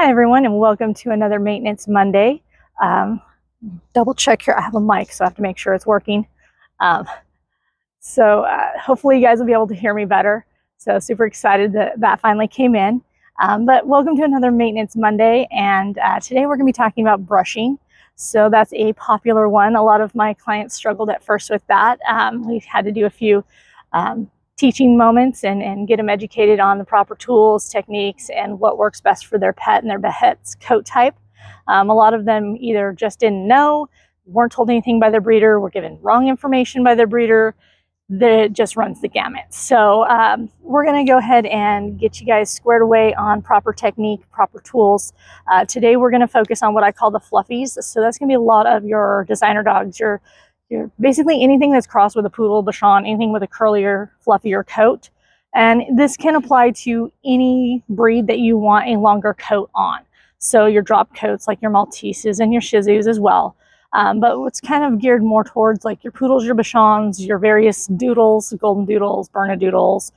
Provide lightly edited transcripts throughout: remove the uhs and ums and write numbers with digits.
Hi everyone, and welcome to another Maintenance Monday. Double check here, I have a mic, so I have to make sure it's working. Hopefully you guys will be able to hear me better. So super excited that that finally came in. But welcome to another Maintenance Monday, and today we're going to be talking about brushing. So that's a popular one. A lot of my clients struggled at first with that. We've had to do a few teaching moments and get them educated on the proper tools, techniques, and what works best for their pet and their pet's coat type. A lot of them either just didn't know, weren't told anything by their breeder, were given wrong information by their breeder. That just runs the gamut. So we're going to go ahead and get you guys squared away on proper technique, proper tools. Today we're going to focus on what I call the fluffies. So that's going to be a lot of your designer dogs, your basically anything that's crossed with a poodle, Bichon, anything with a curlier, fluffier coat. And this can apply to any breed that you want a longer coat on. So your drop coats like your Malteses and your Shih Tzus as well. But what's kind of geared more towards like your poodles, your Bichons, your various doodles, golden doodles, Bernedoodles.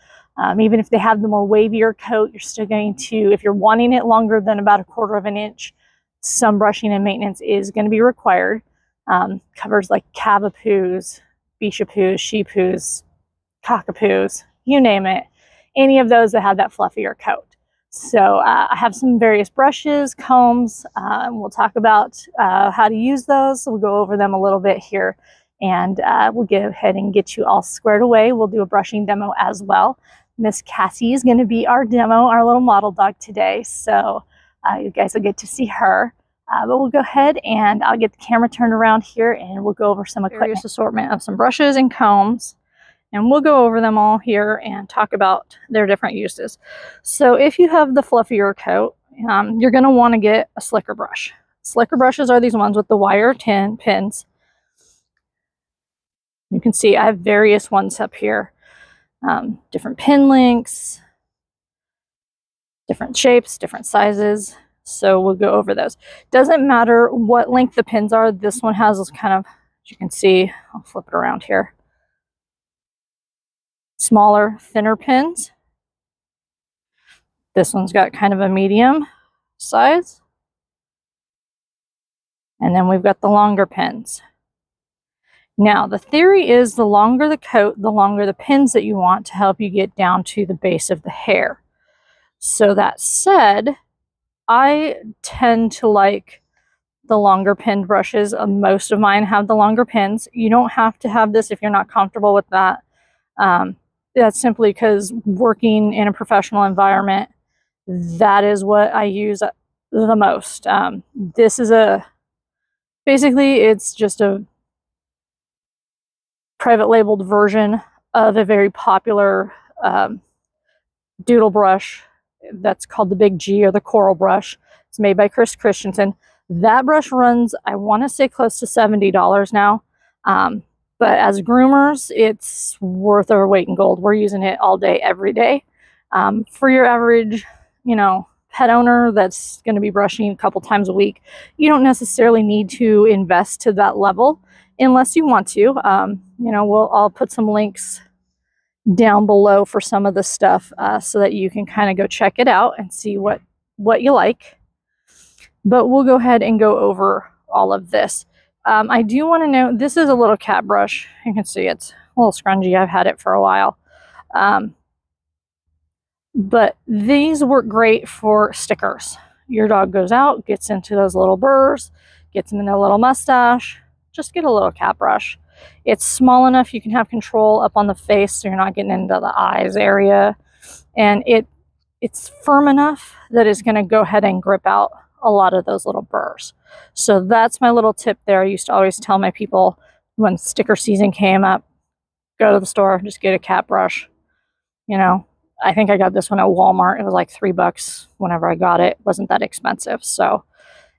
Even if they have the more wavier coat, you're still going to, if you're wanting it longer than about 1/4 of an inch, some brushing and maintenance is going to be required. Covers like Cavapoos, Bichapoos, Sheepoos, Cockapoos, you name it. Any of those that have that fluffier coat. So I have some various brushes, combs. We'll talk about how to use those. So we'll go over them a little bit here, and we'll go ahead and get you all squared away. We'll do a brushing demo as well. Miss Cassie is going to be our demo, our little model dog today. So you guys will get to see her. But we'll go ahead and I'll get the camera turned around here and we'll go over some various assortment of some brushes and combs. And we'll go over them all here and talk about their different uses. So if you have the fluffier coat, you're going to want to get a slicker brush. Slicker brushes are these ones with the wire pins. You can see I have various ones up here. Different pin lengths, different shapes, different sizes. So we'll go over those. Doesn't matter what length the pins are. This one has this kind of, as you can see, I'll flip it around here. Smaller, thinner pins. This one's got kind of a medium size. And then we've got the longer pins. Now, the theory is the longer the coat, the longer the pins that you want to help you get down to the base of the hair. So that said, I tend to like the longer pinned brushes. Most of mine have the longer pins. You don't have to have this if you're not comfortable with that. That's simply because working in a professional environment, that is what I use the most. This is basically it's just a private labeled version of a very popular doodle brush that's called the Big G, or the Coral brush. It's made by Chris Christensen. That brush runs, I want to say, close to $70 now. But as groomers, it's worth our weight in gold. We're using it all day, every day. For your average, pet owner that's going to be brushing a couple times a week, you don't necessarily need to invest to that level unless you want to. I'll put some links down below for some of the stuff so that you can kind of go check it out and see what you like. But we'll go ahead and go over all of this. I do want to note, this is a little cat brush. You can see it's a little scrungy. I've had it for a while. But these work great for stickers. Your dog goes out, gets into those little burrs, gets them in their little mustache. Just get a little cat brush. It's small enough you can have control up on the face so you're not getting into the eyes area. And it's firm enough that it's going to go ahead and grip out a lot of those little burrs. So that's my little tip there. I used to always tell my people when sticker season came up, go to the store, just get a cat brush. I think I got this one at Walmart. It was like $3 whenever I got it. It wasn't that expensive. So,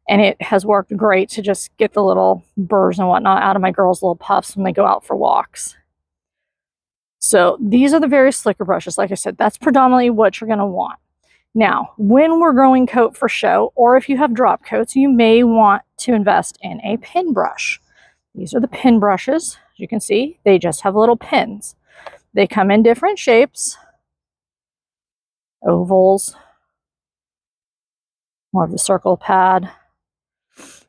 and it has worked great to just get the little burrs and whatnot out of my girls' little puffs when they go out for walks. So these are the various slicker brushes. Like I said, that's predominantly what you're going to want. Now, when we're growing coat for show, or if you have drop coats, you may want to invest in a pin brush. These are the pin brushes. As you can see, they just have little pins. They come in different shapes, ovals, more of the circle pad.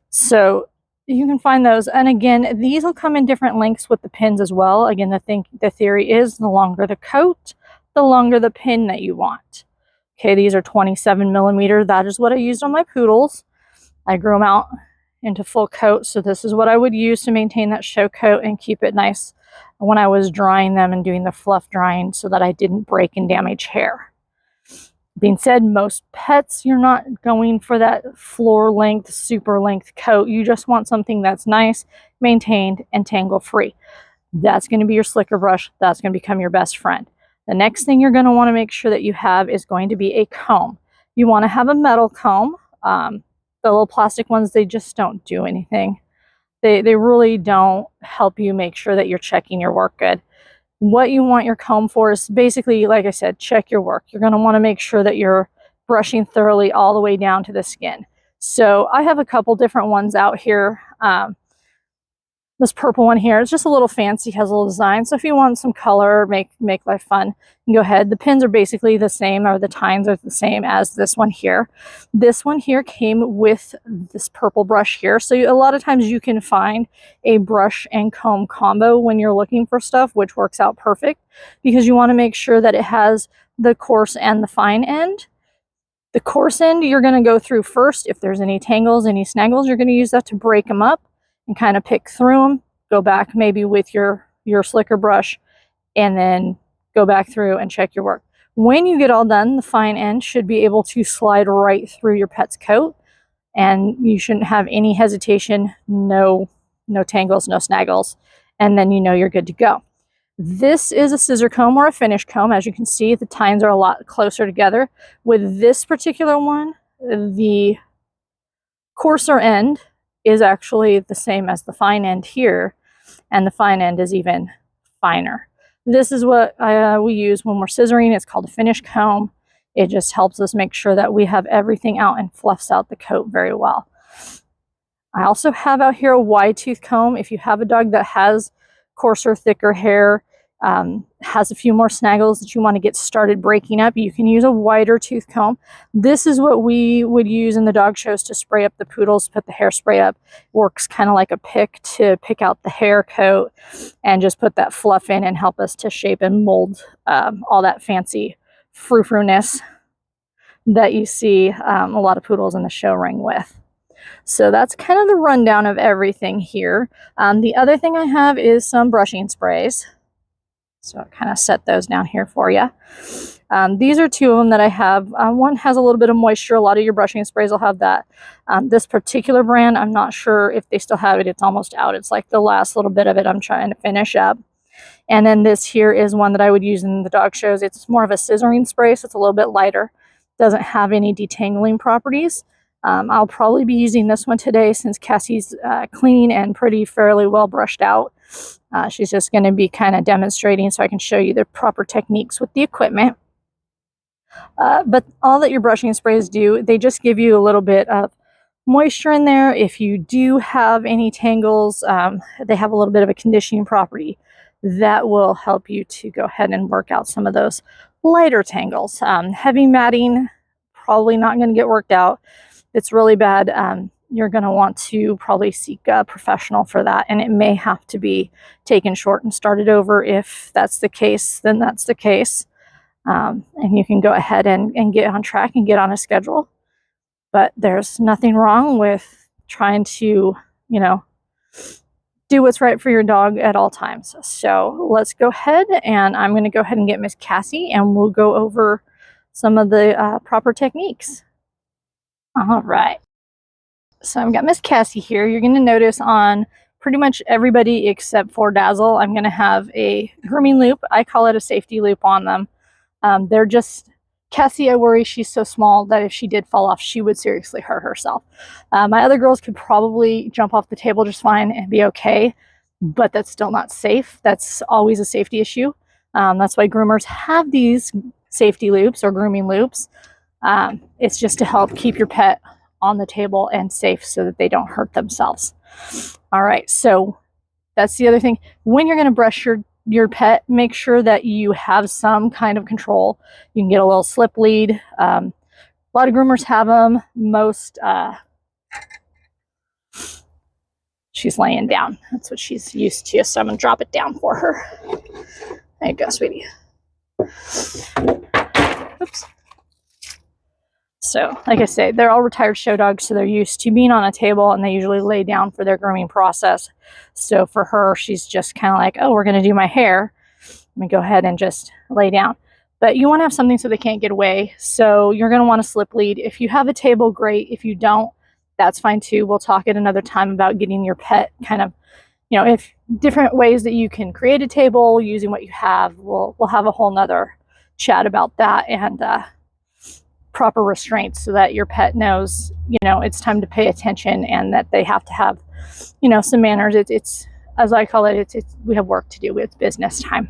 So you can find those. And again, these will come in different lengths with the pins as well. Again, the theory is the longer the coat, the longer the pin that you want. Okay, these are 27 millimeter. That is what I used on my poodles. I grew them out into full coat. So this is what I would use to maintain that show coat and keep it nice when I was drying them and doing the fluff drying so that I didn't break and damage hair. Being said, most pets, you're not going for that floor length, super length coat. You just want something that's nice, maintained, and tangle free. That's going to be your slicker brush. That's going to become your best friend. The next thing you're going to want to make sure that you have is going to be a comb. You want to have a metal comb. The little plastic ones, they just don't do anything. They really don't help you make sure that you're checking your work good. What you want your comb for is basically, like I said, check your work. You're going to want to make sure that you're brushing thoroughly all the way down to the skin. So I have a couple different ones out here. This purple one here is just a little fancy, has a little design. So if you want some color, make life fun, you can go ahead. The pins are basically the same, or the tines are the same as this one here. This one here came with this purple brush here. So a lot of times you can find a brush and comb combo when you're looking for stuff, which works out perfect because you want to make sure that it has the coarse and the fine end. The coarse end you're going to go through first. If there's any tangles, any snaggles, you're going to use that to break them up and kind of pick through them. Go back maybe with your slicker brush and then go back through and check your work. When you get all done, the fine end should be able to slide right through your pet's coat, and you shouldn't have any hesitation, no tangles, no snaggles, and then you know you're good to go. This is a scissor comb or a finish comb. As you can see, the tines are a lot closer together. With this particular one, the coarser end is actually the same as the fine end here, and the fine end is even finer. This is what we use when we're scissoring. It's called a finish comb. It just helps us make sure that we have everything out and fluffs out the coat very well. I also have out here a wide tooth comb. If you have a dog that has coarser, thicker hair, has a few more snaggles that you want to get started breaking up, you can use a wider tooth comb. This is what we would use in the dog shows to spray up the poodles, put the hairspray up. Works kind of like a pick to pick out the hair coat and just put that fluff in and help us to shape and mold all that fancy frou-frou-ness that you see a lot of poodles in the show ring with. So that's kind of the rundown of everything here. The other thing I have is some brushing sprays. So I kind of set those down here for you. These are two of them that I have. One has a little bit of moisture. A lot of your brushing sprays will have that. This particular brand, I'm not sure if they still have it. It's almost out. It's like the last little bit of it I'm trying to finish up. And then this here is one that I would use in the dog shows. It's more of a scissoring spray, so it's a little bit lighter. Doesn't have any detangling properties. I'll probably be using this one today since Cassie's clean and fairly well brushed out. She's just going to be kind of demonstrating so I can show you the proper techniques with the equipment. But all that your brushing sprays do, they just give you a little bit of moisture in there. If you do have any tangles, they have a little bit of a conditioning property that will help you to go ahead and work out some of those lighter tangles. Heavy matting, probably not going to get worked out. It's really bad. You're going to want to probably seek a professional for that, and it may have to be taken short and started over. If that's the case, then that's the case. And you can go ahead and get on track and get on a schedule. But there's nothing wrong with trying to, do what's right for your dog at all times. So let's go ahead, and I'm going to go ahead and get Miss Cassie, and we'll go over some of the proper techniques. All right. So I've got Miss Cassie here. You're going to notice on pretty much everybody except for Dazzle, I'm going to have a grooming loop. I call it a safety loop on them. They're just, Cassie, I worry she's so small that if she did fall off, she would seriously hurt herself. My other girls could probably jump off the table just fine and be okay, but that's still not safe. That's always a safety issue. That's why groomers have these safety loops or grooming loops. It's just to help keep your pet on the table and safe so that they don't hurt themselves. All right, so that's the other thing. When you're going to brush your pet, make sure that you have some kind of control. You can get a little slip lead. A lot of groomers have them. Most, she's laying down. That's what she's used to. So I'm going to drop it down for her. There you go, sweetie. Oops. So, like I say, they're all retired show dogs, so they're used to being on a table, and they usually lay down for their grooming process. So for her, she's just kind of like, oh, we're going to do my hair. Let me go ahead and just lay down. But you want to have something so they can't get away. So you're going to want a slip lead. If you have a table, great. If you don't, that's fine too. We'll talk at another time about getting your pet kind of, you know, if different ways that you can create a table using what you have. We'll have a whole nother chat about that, and proper restraints so that your pet knows, you know, it's time to pay attention and that they have to have, you know, some manners. It's as I call it, it's we have work to do. It's business time.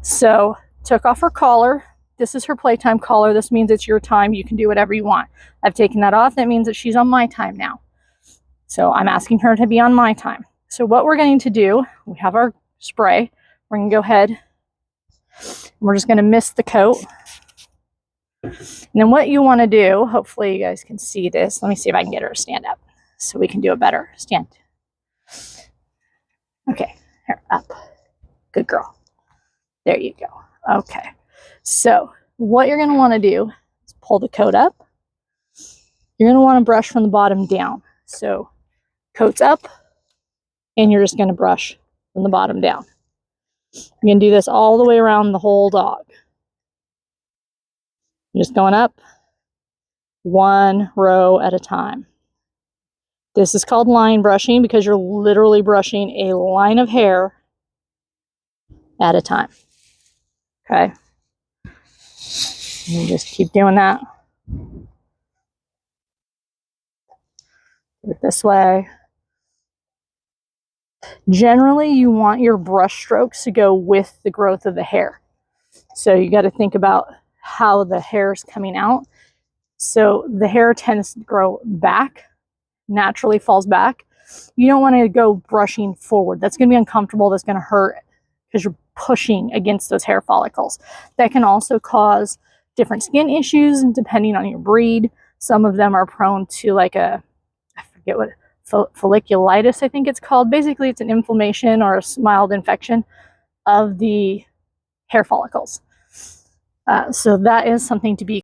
So took off her collar. This is her playtime collar. This means it's your time. You can do whatever you want. I've taken that off. That means that she's on my time now. So I'm asking her to be on my time. So what we're going to do, we have our spray. We're going to go ahead. We're just going to mist the coat. And then what you want to do, hopefully you guys can see this. Let me see if I can get her to stand up so we can do it better. Stand. Okay, here, up. Good girl. There you go. Okay, so what you're going to want to do is pull the coat up. You're going to want to brush from the bottom down. So coat's up, and you're just going to brush from the bottom down. You're going to do this all the way around the whole dog. You're just going up one row at a time. This is called line brushing because you're literally brushing a line of hair at a time. Okay. You just keep doing that. Do it this way. Generally, you want your brush strokes to go with the growth of the hair. So you got to think about how the hair is coming out. So the hair tends to grow back, naturally falls back. You don't want to go brushing forward. That's going to be uncomfortable. That's going to hurt because you're pushing against those hair follicles. That can also cause different skin issues depending on your breed. Some of them are prone to like I forget what, folliculitis, I think it's called. Basically, it's an inflammation or a mild infection of the hair follicles. So that is something to be